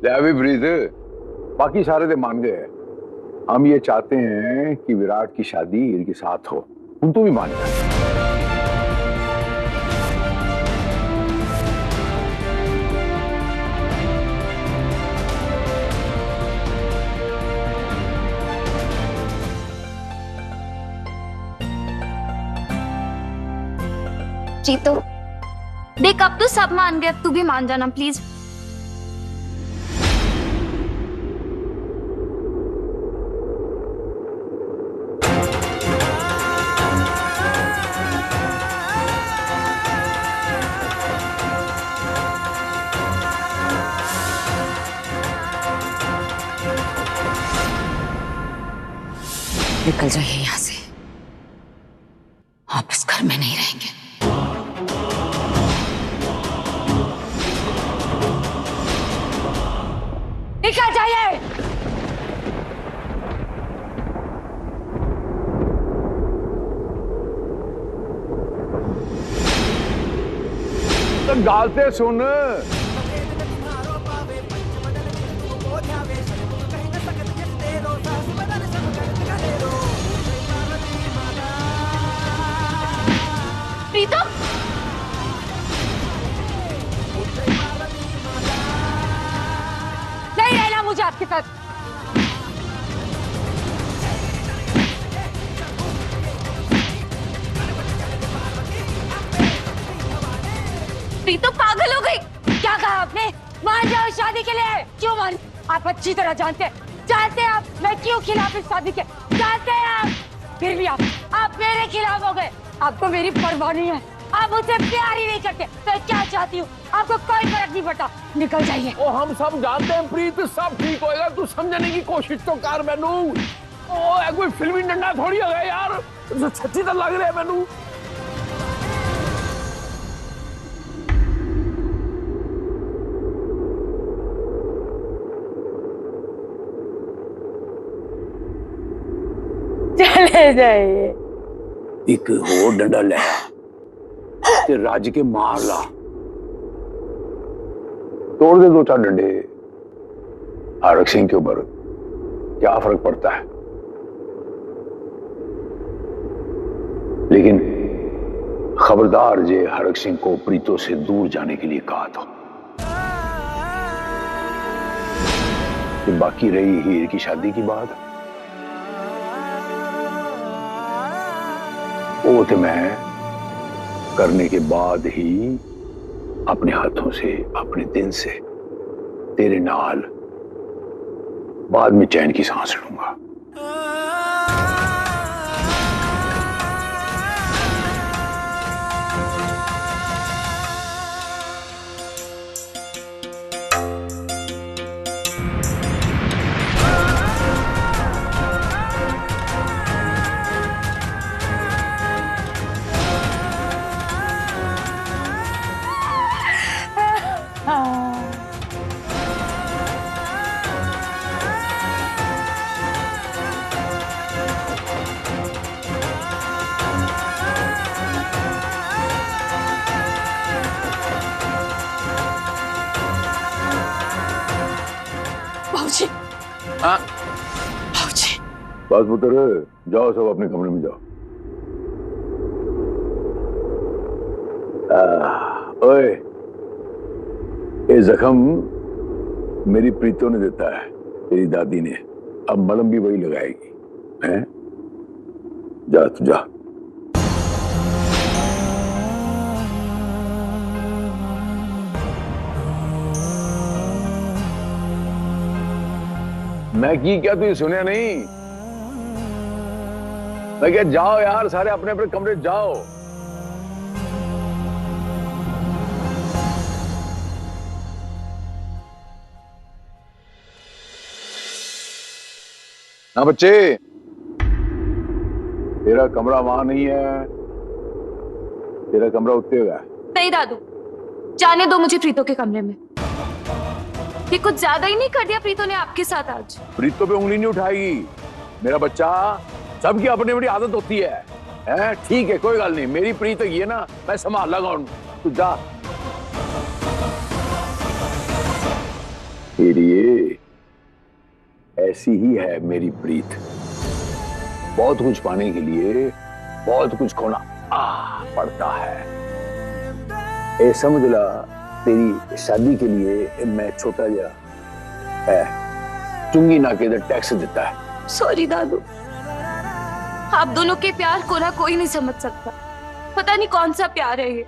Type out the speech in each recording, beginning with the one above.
ले भी प्रीत, बाकी सारे तो मान गए। हम ये चाहते हैं कि विराट की शादी हीर के साथ हो। तुम तो भी मान गए। जीतो देख, अब तो सब मान गए, अब तू भी मान जाना प्लीज। निकल जाइए यहाँ से, आप इस घर में नहीं रहेंगे। निकल जाइए। तो गालते सुन। प्रीतम, नहीं रहना मुझे आपके साथ। प्रीतम पागल हो गई। क्या कहा आपने? मान जाओ शादी के लिए। क्यों मान? आप अच्छी तरह जानते हैं आप मैं क्यों खिलाफ इस शादी के। जानते हैं आप, फिर भी आप मेरे खिलाफ हो गए। आपको मेरी परवाह नहीं है, आप मुझसे प्यार ही नहीं करते। मैं क्या चाहती हूँ आपको कोई फर्क नहीं पड़ता। निकल जाइए। ओ हम सब जानते हैं प्रीत, सब ठीक होएगा। तू समझने की कोशिश तो कर मैनू। ओ कोई फिल्मी डंडा थोड़ी हो गया यार, सच्ची तो लग रहा है मैनू। चले जाइए। एक होर डंडा ले ते राज के मार ला। तोड़ दे दो चार डंडे हरक सिंह के ऊपर, क्या फर्क पड़ता है। लेकिन खबरदार जे हरक सिंह को प्रीतों से दूर जाने के लिए कहा तो। कि बाकी रही हीर की शादी की बात, वो तो मैं करने के बाद ही अपने हाथों से, अपने दिन से तेरे नाल बाद में चैन की सांस लूंगा। भाऊजी, हाँ भाऊजी। बस पुत्र, जाओ सब अपने कमरे में जाओ। ओए, ये जख्म मेरी प्रीतों ने देता है, तेरी दादी ने। अब मलम भी वही लगाएगी। हैं? जा तू जा। मैं की क्या तुझे सुने नहीं? मैं क्या, जाओ यार सारे अपने अपने कमरे जाओ। हाँ बच्चे, तेरा कमरा वहां नहीं है, तेरा कमरा उत्ते हुआ है। नहीं दादू, जाने दो मुझे प्रीतों के कमरे में। ये कुछ ज्यादा ही नहीं कर दिया प्रीतों ने आपके साथ आज? प्रीतों पे उंगली नहीं उठाएगी मेरा बच्चा। सबकी अपनी अपनी आदत होती है? ठीक है, कोई गल नहीं। मेरी प्रीत है ना, मैं संभाल लगा। तू जा। ये ऐसी ही है मेरी प्रीत। बहुत कुछ पाने के लिए बहुत कुछ खोना पड़ता है। ए समझ ला, तेरी शादी के लिए मैं छोटा जा चुंगी नाके का टैक्स देता है। सॉरी दादू, आप दोनों के प्यार को ना कोई नहीं समझ सकता। पता नहीं कौन सा प्यार है ये।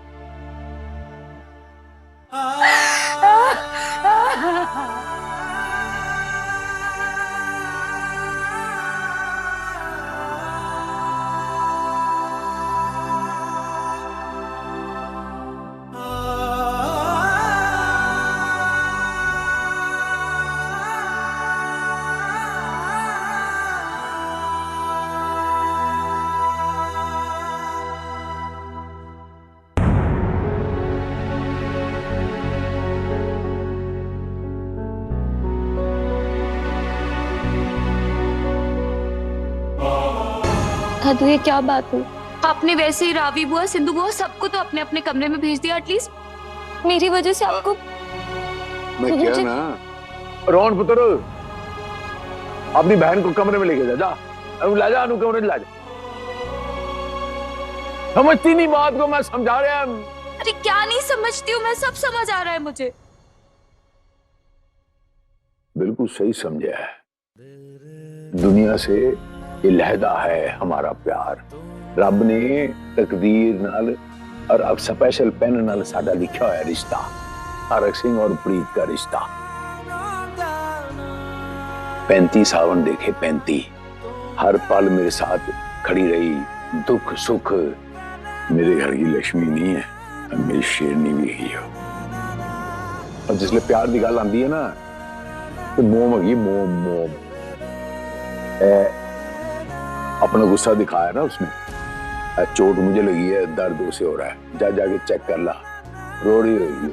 दादू ये क्या बात हुई? आपने वैसे ही रावी बुआ, सिंधु बुआ सबको तो अपने अपने कमरे में भेज दिया। एटलीस्ट मेरी वजह से आपको। मैं क्या ना रोहन पुत्र, अपनी बहन को कमरे में लेके जा ला जा अनु कमरे में ला जा। समझती नहीं बात को, मैं समझा रहा हूं। अरे क्या नहीं समझती हूँ मैं, सब समझ आ रहा है मुझे। बिल्कुल सही समझा है। दुनिया से ये लहदा है हमारा प्यार। रब ने तकदीर नाल और अब स्पेशल पेन नाल साडा लिखा है रिश्ता, तारक सिंह और प्रीत का रिश्ता। 35 सावन देखे 35, हर पल मेरे साथ खड़ी रही, दुख सुख। मेरे घर की लक्ष्मी नहीं है, मेरी शेरनी भी ही हो। और जिसले प्यार की गल आती है ना, तो मोम होगी मोम। अपना गुस्सा दिखाया ना उसने, चोट मुझे लगी है, दर्द उसे हो रहा है, जा जाके चेक कर ला, रो रही होगी।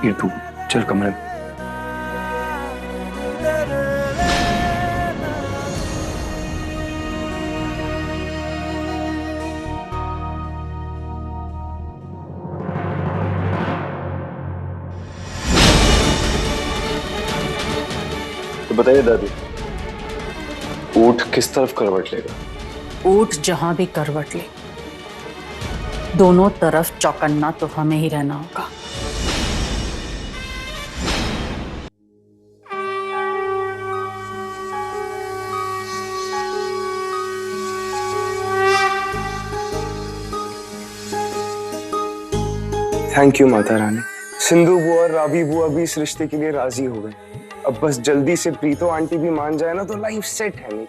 ये तू चल कमरे में। तो बताइए दादी, ऊंट किस तरफ करवट लेगा? ऊंट जहां भी करवट ले, दोनों तरफ चौकन्ना तो हमें ही रहना होगा। Thank you Mata Rani. सिंधु बुआ और रावी बुआ भी इस रिश्ते के लिए राजी हो गए। अब बस जल्दी से प्रीतो आंटी भी मान जाए ना, तो लाइफ सेट है। नहीं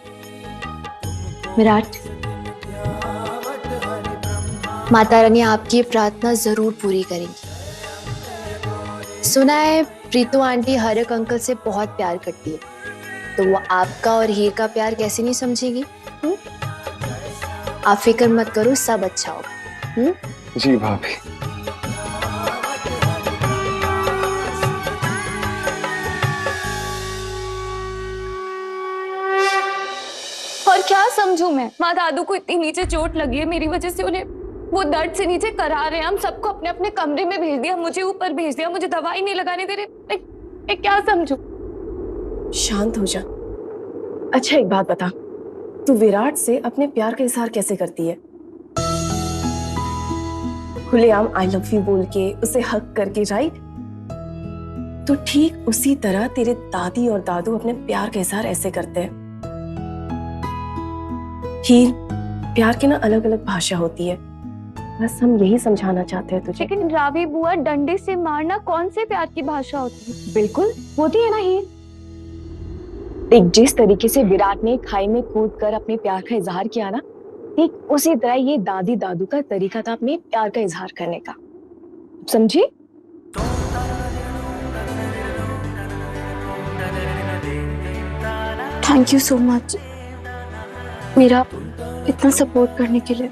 विराट, माता रानी आपकी ये प्रार्थना जरूर पूरी करेंगी। सुना है प्रीतो आंटी हरक अंकल से बहुत प्यार करती है, तो वो आपका और हीर का प्यार कैसे नहीं समझेगी? आप फिक्र मत करो, सब अच्छा होगा। जी भाभी। और क्या समझूं मैं? माँ दादू को इतनी नीचे चोट लगी है, मेरी वजह से उन्हें वो दर्द से नीचे करा रहे हैं। हम सबको अपने अपने कमरे में भेज दिया, मुझे ऊपर भेज दिया, मुझे दवाई नहीं लगाने दे रहे। मैं क्या समझूं? शांत हो जा। अच्छा एक बात बता, तू विराट से अपने प्यार का इजहार कैसे करती है? खुलेआम आई लव यू बोल के, उसे हक करके, राइट? तो ठीक उसी तरह तेरे दादी और दादू अपने प्यार का इजहार ऐसे करते हैं। हीर, प्यार की ना अलग अलग भाषा होती है, बस हम यही समझाना चाहते हैं तुझे। लेकिन रावी बुआ, डंडे से मारना कौन से प्यार की भाषा होती है? बिल्कुल होती है ना हीर। देख, जिस तरीके से विराट ने खाई में कूद कर अपने प्यार का इजहार किया ना, ठीक उसी तरह ये दादी दादू का तरीका था अपने प्यार का इजहार करने का। समझी? थैंक यू सो मच मेरा इतना सपोर्ट करने के लिए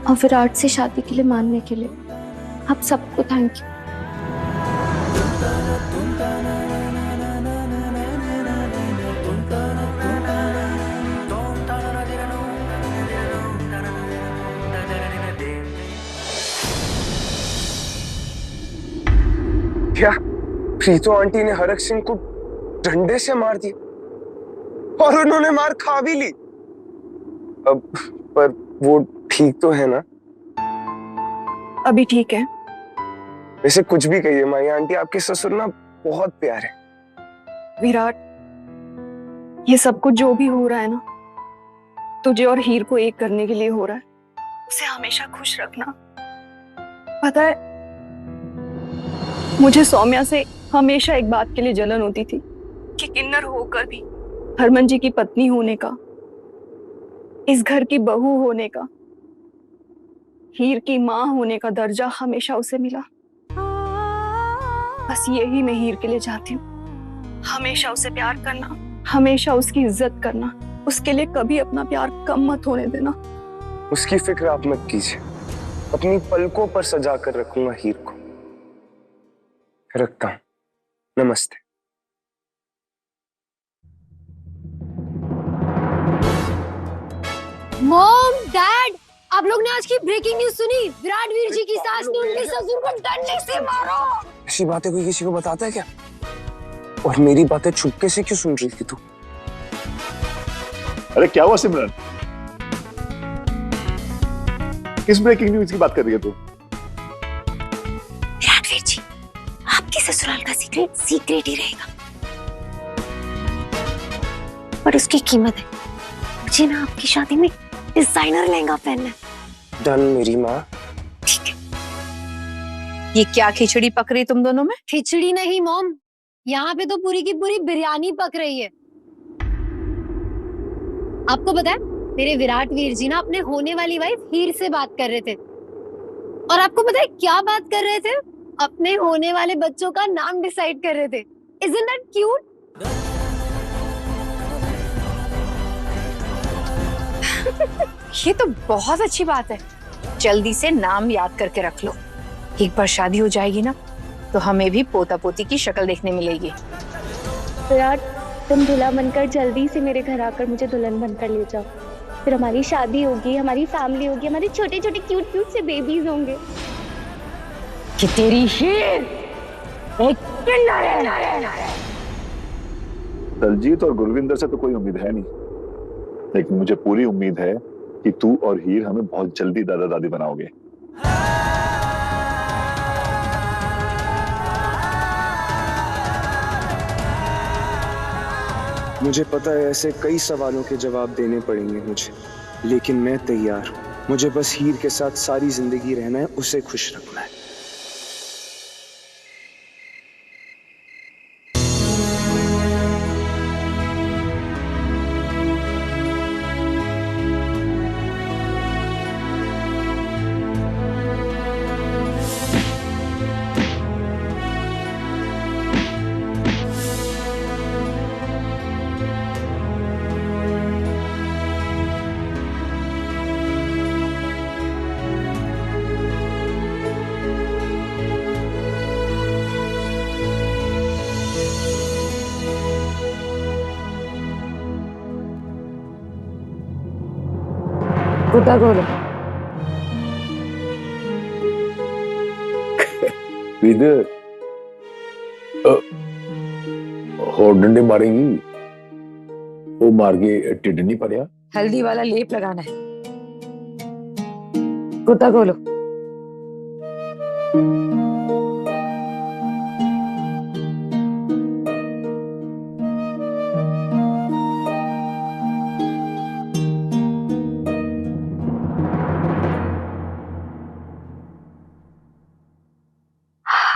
और विराट से शादी के लिए मानने के लिए। आप सबको थैंक यू। क्या प्रीतो आंटी ने हरक सिंह को डंडे से मार दिया और उन्होंने मार खा भी ली? अब पर वो ठीक तो है ना? अभी ठीक है। वैसे कुछ भी कहिए माई आंटी, आपके ससुर ना बहुत प्यारे। विराट, ये सब कुछ जो भी हो रहा है ना, तुझे और हीर को एक करने के लिए हो रहा है। उसे हमेशा खुश रखना। पता है, मुझे सौम्या से हमेशा एक बात के लिए जलन होती थी कि किन्नर होकर भी हरमन जी की पत्नी होने का, इस घर की बहू होने का, हीर की माँ होने का दर्जा हमेशा उसे मिला। बस यही मैं हीर के लिए चाहती हूँ, हमेशा उसे प्यार करना, हमेशा उसकी इज्जत करना, उसके लिए कभी अपना प्यार कम मत होने देना। उसकी फिक्र आप मत कीजिए, अपनी पलकों पर सजा कर रखूंगा हीर को। रखता हूं, नमस्ते। मॉम, डैड, आप लोग ने आज की ब्रेकिंग न्यूज सुनी? विराट वीर जी की सास ने उनके ससुर को डंडे से मारा। ऐसी बातें कोई किसी को बताता है क्या? और मेरी बातें चुपके से क्यों सुन रही थी तू? अरे क्या हुआ सिमरन? किस ब्रेकिंग न्यूज की बात कर रही है तू? विराट वीर जी, आपके ससुराल का सीक्रेट सीक्रेट ही रहेगा, पर उसकी कीमत है। मुझे ना आपकी शादी में डिजाइनर लहंगा पहनना है। डन मेरी माँ। ठीक है। ये क्या खिचड़ी पक रही तुम दोनों में? खिचड़ी नहीं मॉम, यहाँ पे तो पूरी की पूरी बिरयानी पक रही है। आपको पता है, मेरे विराट वीर जी ना अपने होने वाली वाइफ हीर से बात कर रहे थे, और आपको पता है क्या बात कर रहे थे? अपने होने वाले बच्चों का नाम डिसाइड कर रहे थे। Isn't that cute? ये तो बहुत अच्छी बात है। जल्दी से नाम याद करके रख लो। एक बार शादी हो जाएगी ना, तो हमें भी पोता पोती की शक्ल देखने मिलेगी। विराट, तुम दूल्हा बनकर जल्दी से मेरे घर आकर मुझे दुल्हन बनकर ले जाओ। फिर हमारी शादी होगी, हमारी फैमिली होगी, हमारे छोटे छोटे क्यूट क्यूट से बेबीज होंगे। कि तेरी हीर एक किन्नर है। दलजीत और गुरविंदर से तो कोई उम्मीद है नहीं, लेकिन मुझे पूरी उम्मीद है कि तू और हीर हमें बहुत जल्दी दादा दादी बनाओगे। मुझे पता है ऐसे कई सवालों के जवाब देने पड़ेंगे मुझे, लेकिन मैं तैयार हूं। मुझे बस हीर के साथ सारी जिंदगी रहना है, उसे खुश रखना है। कुत्ता खोलो। इधर और डंडे मारेंगी, वो मार के टिड्ड नहीं पड़ेगा। हल्दी वाला लेप लगाना है। कुत्ता खोलो।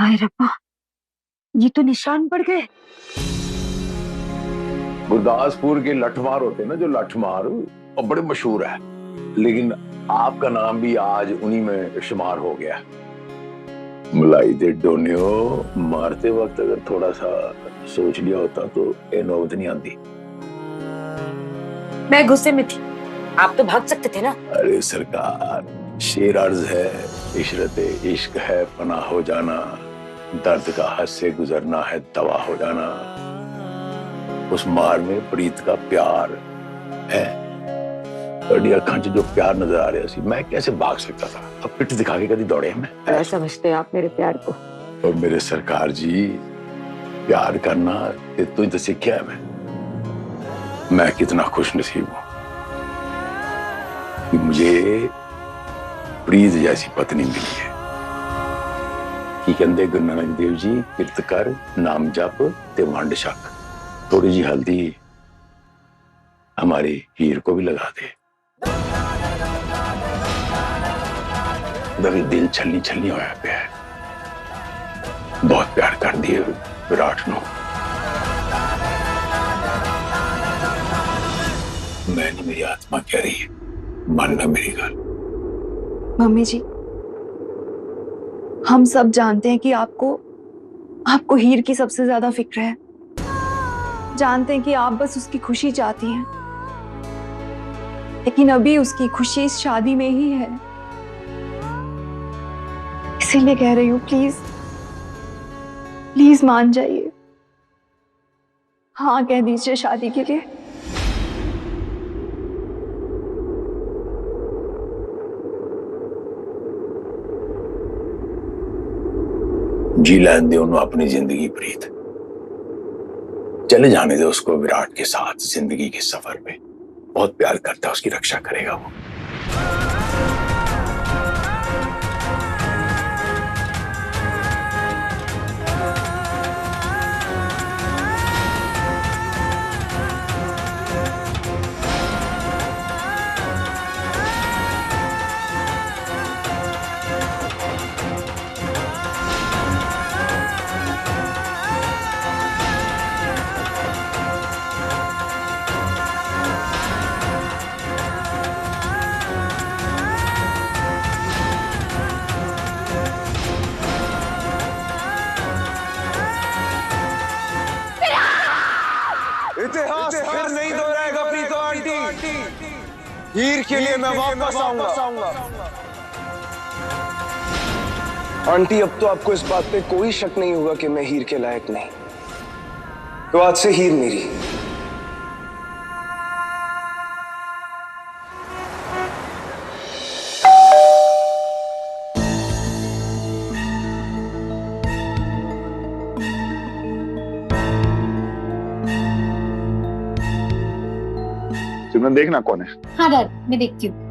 हाय रब्बा, ये तो निशान पड़ गए। गुरदासपुर के लठमार होते हैं ना, जो लठमार, और बड़े मशहूर है, लेकिन आपका नाम भी आज उन्हीं में शुमार हो गया। मलाई दे डोनियो, मारते वक्त अगर थोड़ा सा सोच लिया होता तो ये नौबत नहीं आती। मैं गुस्से में थी, आप तो भाग सकते थे ना। अरे सरकार, शेर अर्ज है, इशरत इश्क है पनाह हो जाना, दर्द का हद से गुजरना है दवा हो जाना। उस मार में प्रीत का प्यार है, बड़ी अखां च जो प्यार नजर आ रहा सी, मैं कैसे भाग सकता था? अब पिट दिखा के कभी दौड़े मैं। क्या समझते आप मेरे प्यार को? और मेरे सरकार जी, प्यार करना ये तो सीखा है मैं कितना खुश नसीब हूं कि मुझे प्रीत जैसी पत्नी मिली है। कि कहते गुरु नानक देव जी, किरत कर, नाम जप ते वंड छक। थोड़ी जी हल्दी हमारी हीर को भी लगा दे। भी दिल छलनी छलनी होया पे है। बहुत प्यार कर दिए विराट नो। मैं नहीं, मेरी आत्मा कह रही है, मानना मेरी गल। मम्मी जी, हम सब जानते हैं कि आपको हीर की सबसे ज्यादा फिक्र है। जानते हैं कि आप बस उसकी खुशी चाहती हैं, लेकिन अभी उसकी खुशी इस शादी में ही है। इसीलिए कह रही हूँ, प्लीज प्लीज मान जाइए, हाँ कह दीजिए शादी के लिए। जी लैन दे उन्होंने अपनी जिंदगी प्रीत, चले जाने दे उसको विराट के साथ जिंदगी के सफर पे। बहुत प्यार करता है, उसकी रक्षा करेगा वो। इतिहास फिर नहीं दोहराएगा प्रीतो आंटी। हीर के लिए मैं वापस आऊंगा। आंटी, अब तो आपको इस बात पे कोई शक नहीं होगा कि मैं हीर के लायक नहीं। तो आज से हीर मेरी। सिमरन, देखना कौन है। हाँ डैड, मैं देखती हूँ।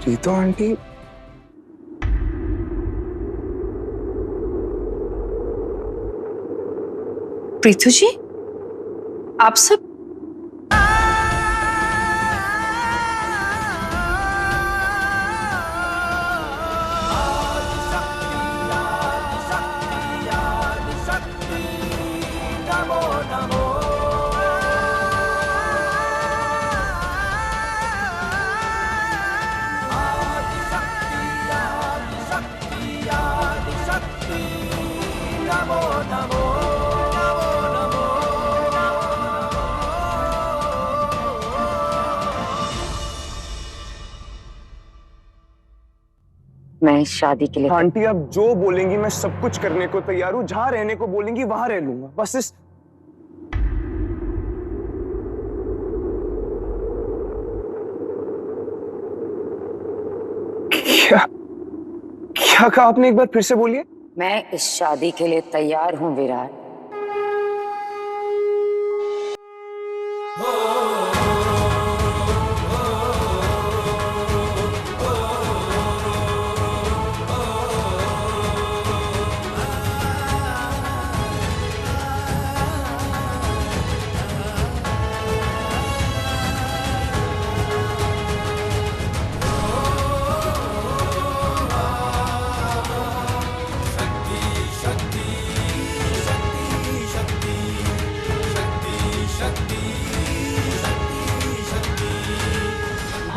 प्रीतो आंटी, प्रीतु जी, आप सब मैं इस शादी के लिए आंटी आप जो बोलेंगी मैं सब कुछ करने को तैयार हूँ। जहां रहने को बोलेंगी वहां रह लूंगा। बस इस क्या कहा आपने? एक बार फिर से बोलिए। मैं इस शादी के लिए तैयार हूँ विराट।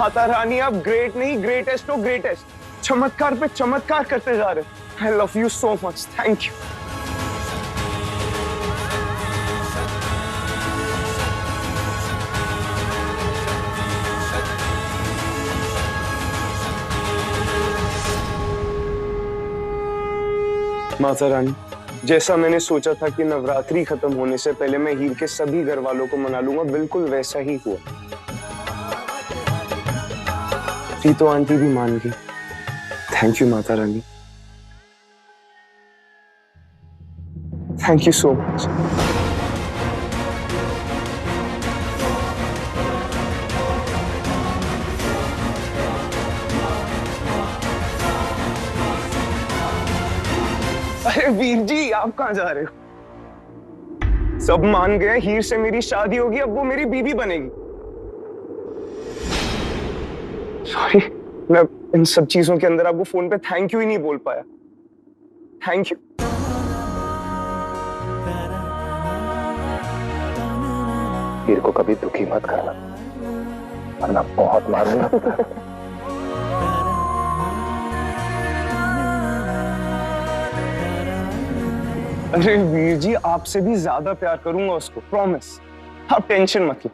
माता रानी, आप ग्रेट नहीं, ग्रेटेस्ट हो, ग्रेटेस्ट। चमत्कार पे चमत्कार करते जा रहे। I love you so much. Thank you. Mata Rani, जैसा मैंने सोचा था कि नवरात्रि खत्म होने से पहले मैं हीर के सभी घर वालों को मना लूंगा, बिल्कुल वैसा ही हुआ। प्रीतो आंटी भी मान गई। Thank you Mata Rani, thank you so much. अरे वीर जी, आप कहाँ जा रहे हो? सब मान गए, हीर से मेरी शादी होगी, अब वो मेरी बीवी बनेगी। सॉरी, मैं इन सब चीजों के अंदर आपको फोन पे थैंक यू ही नहीं बोल पाया। Thank you. हीर को कभी दुखी मत करना, वरना बहुत मारूंगा। अरे वीर जी, आपसे भी ज्यादा प्यार करूंगा उसको, प्रॉमिस। आप टेंशन मत लो।